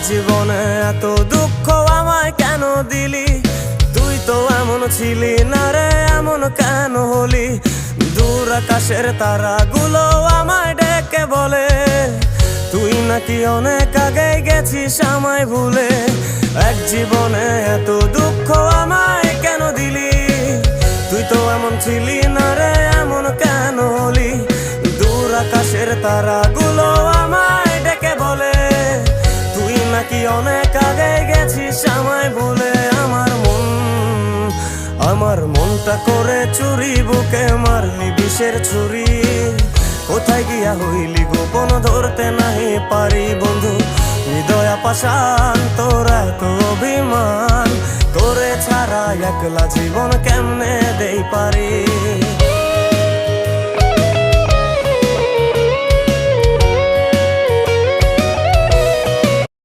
জীবনে এত দুঃখ আমায় কেন দিলি? তুই তো এমন ছিলি না রে, এমন কেন হলি? দূর আকাশের তারাগুলো আমায় ডেকে বলে তুই নাকি অনেক আগে গেছিস আমায় ভুলে। এক জীবনে এত দুঃখ আমায় কেন দিলি? তুই তো এমন ছিলি না রে, এমন কেন হলি? দূর আকাশের তারাগুলো আমায় ডেকে বলে তুই নাকি অনেক আগে গেছিস আমায় ভুলে। আমার মনটা করে চুরি, বুকে মারলি বিষের ছুরি। কোথায় গিয়া হইলি গোপন ধরতে নাহি পারি বন্ধু। হৃদয় পাষাণ তোর এত অভিমান, তোরে ছাড়া একলা জীবন কেমনে দেই পারি?